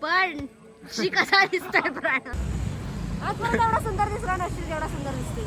पण शी कसा दिसतोय प्राण आजपर्यंत एवढा सुंदर दिसला नसतील जेवढा सुंदर दिसते.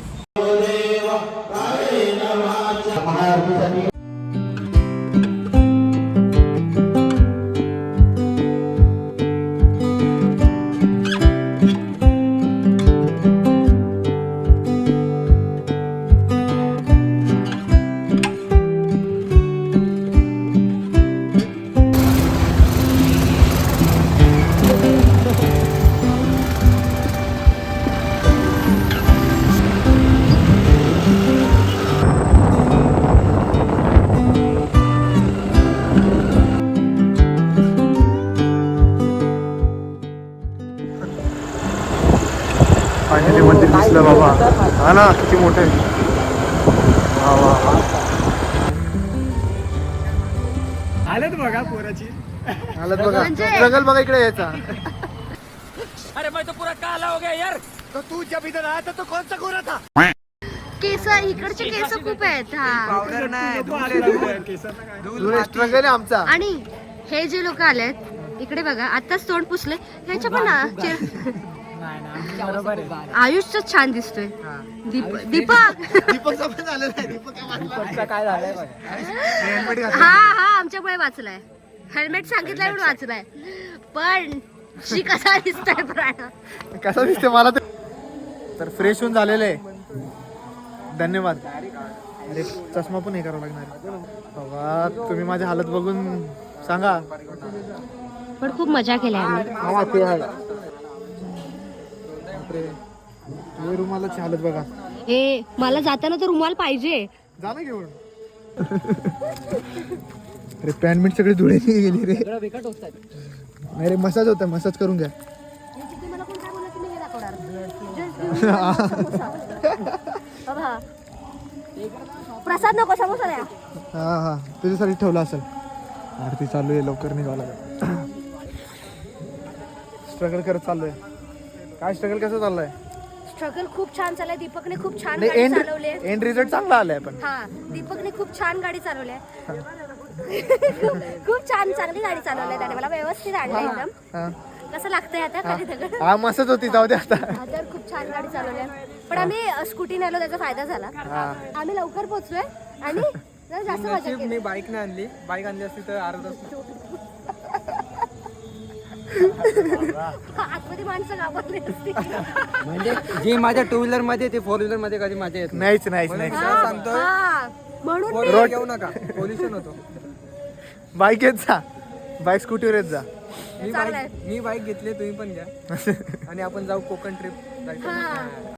फायनली मंदिर दिसलं बाबा. हा ना किती मोठे. आलेत बघा पोराची. आलेत बघा स्ट्रगल बघा इकडे यायचा. अरे मैं तो पूरा काला हो गया यार. तो तू जब इधर आया था तो कौन सा गोरा था. केस इकडचे केस खूप आहेत. हा स्ट्रगल आहे आमचा. आणि हे जे लोक आलेत इकडे बघा आताच तोंड पुसले ह्याच्या पण आयुषच छान दिसतोय. दीपक काय झालंय हा हा आमच्यामुळे वाचलाय. हेल्मेट सांगितलंय म्हणून वाचलाय. पण शी कसा दिसतोय प्राण कसा दिसते मला तर फ्रेश होऊन झालेले. धन्यवाद. अरे चष्मा पण हे करावं लागणार बाबा. तुम्ही माझी हालत बघून सांगा. पण खूप मजा केली आम्ही. रुमालाची हालत बघा. हे मला जाताना तर रुमाल पाहिजे. जा ना घेऊन. अरे पॅन्ट सगळे धुळे गेली रे. नाही रे मसाज होता. मसाज करून घ्या. प्रसाद नको समोसा द्या. हा हा तुझ्यासाठी ठेवला असेल. आरती चालू आहे लवकर निघावं लागेल. स्ट्रगल करत चाललोय. काय स्ट्रगल कसं चाललंय. स्ट्रगल खूप छान चाललंय. दीपकने खूप छान गाडी चालवली आहे. एंड रिझल्ट चांगला आलाय. पण हा दीपकने खूप छान गाडी चालवली आहे. खूप छान चांगली गाडी चालवली आहे त्याने. मला व्यवस्थित आणलं एकदम. कसं लागतंय आता खाली दगड. हा मस्तच होती. जाऊ दे आता. तर खूप छान गाडी चालवली आहे. पण आम्ही स्कूटी नेलो त्याचा फायदा झाला. आम्ही लवकर पोहोचलोय आणि जरा जास्त मजा केली. मी बाईक नाही आणली. बाईक आणली असती तर अर्धा आतमध्ये माणसं घाबरली असती. म्हणजे जे माझ्या टू व्हीलर मध्ये ते फोर व्हीलर मध्ये कधी मजा येत नाहीच नाहीच नाही. सांगतो म्हणून रोड घेऊ नका. पोल्युशन होतो. बाईक येत जा. बाईक स्कूटीवर येत जा. मी बाईक घेतली. तुम्ही पण घ्या. आणि आपण जाऊ कोकण ट्रिप जायचं.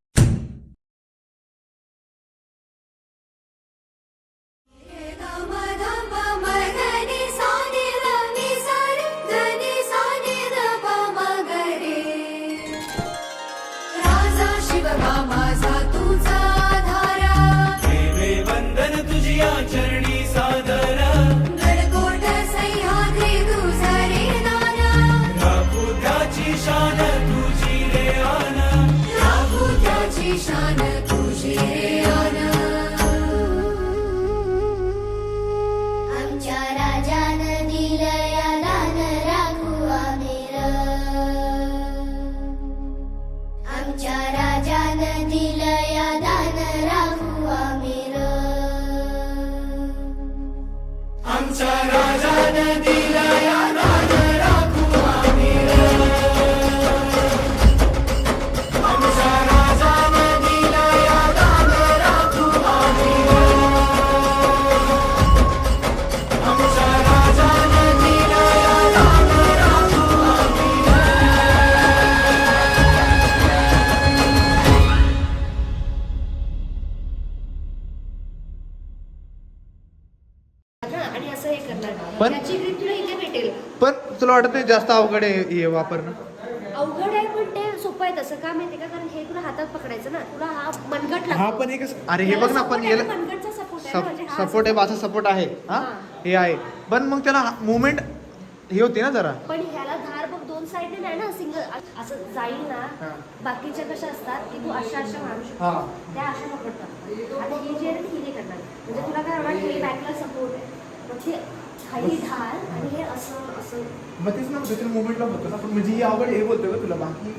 पण पण तुला वाटत नाही जास्त अवघड आहे हे वापरणं. अवघड आहे पण ते सोपं आहे. तसं का माहितीये का. कारण हे तुला हातात पकडायचं ना. तुला हा मनगट लागतो. हा पण एक अरे हे बघ ना. पण याला मनगटचा सपोर्ट आहे. माझा सपोर्ट आहे. हा हे आहे. पण मग त्याला मुवमेंट हे होते ना जरा. पण ह्याला धार बघ दोन साईडने नाही ना. सिंगल असं जाईल ना. बाकीच्या कशा असतात की तू अशा मारू शकतो. त्या अशा पकडतात. आता हे जे आहे ते हे करणार. म्हणजे तुला काय होणार हे बॅकला सपोर्ट आहे. मग ते खाली ढाल आणि हे असं असं. मग तेच ना त्याच्या मुवमेंटला होतं ना पण म्हणजे ही आवड हे बोलतोय का तुला बाकी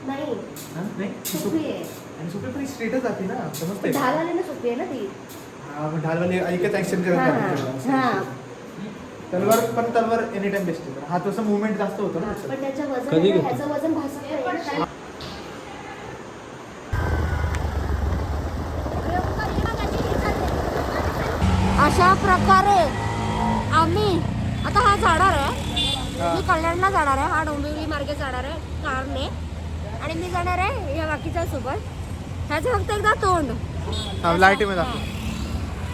नाही हा? नाही सोपी आहे. आणि सोपी पण स्ट्रेटच जाते ना समजते ढाल आले ना सोपी आहे ना ती. हा मग ढालवाली ऐकच ऍक्शन करत हा राहते. हा. तलवार पण तलवार एनी टाइम बेस्ट आहे हा तसं मुवमेंट जास्त होतो ना त्याचं. पण त्याचं वजन कधी आहे ना, घेतो? ह्याचं वजन भासत नाही ना, कारण- अशा प्रकारे आम्ही आता हा जाणार आहे. मी कल्याणला जाणार आहे. हा डोंबिवली मार्गे जाणार आहे कारने. आणि मी जाणार आहे या बाकीच्या सोबत. ह्याचं फक्त एकदा तोंड हा लाईटीमध्ये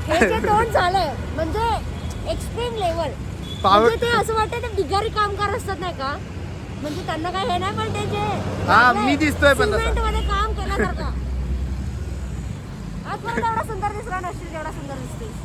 हे जे तोंड झालंय म्हणजे एक्स्ट्रीम लेवल. पावर म्हणजे ते असं वाटतं ते बिगारी कामगार असतात नाही का, म्हणजे त्यांना काय हे नाही पण ते जे हा, मी दिसतोय पण तसा. सिमेंट मध्ये काम केल्यासारखं. आज परत एवढा सुंदर दिसला नसतील जेवढा सुंदर दिसते.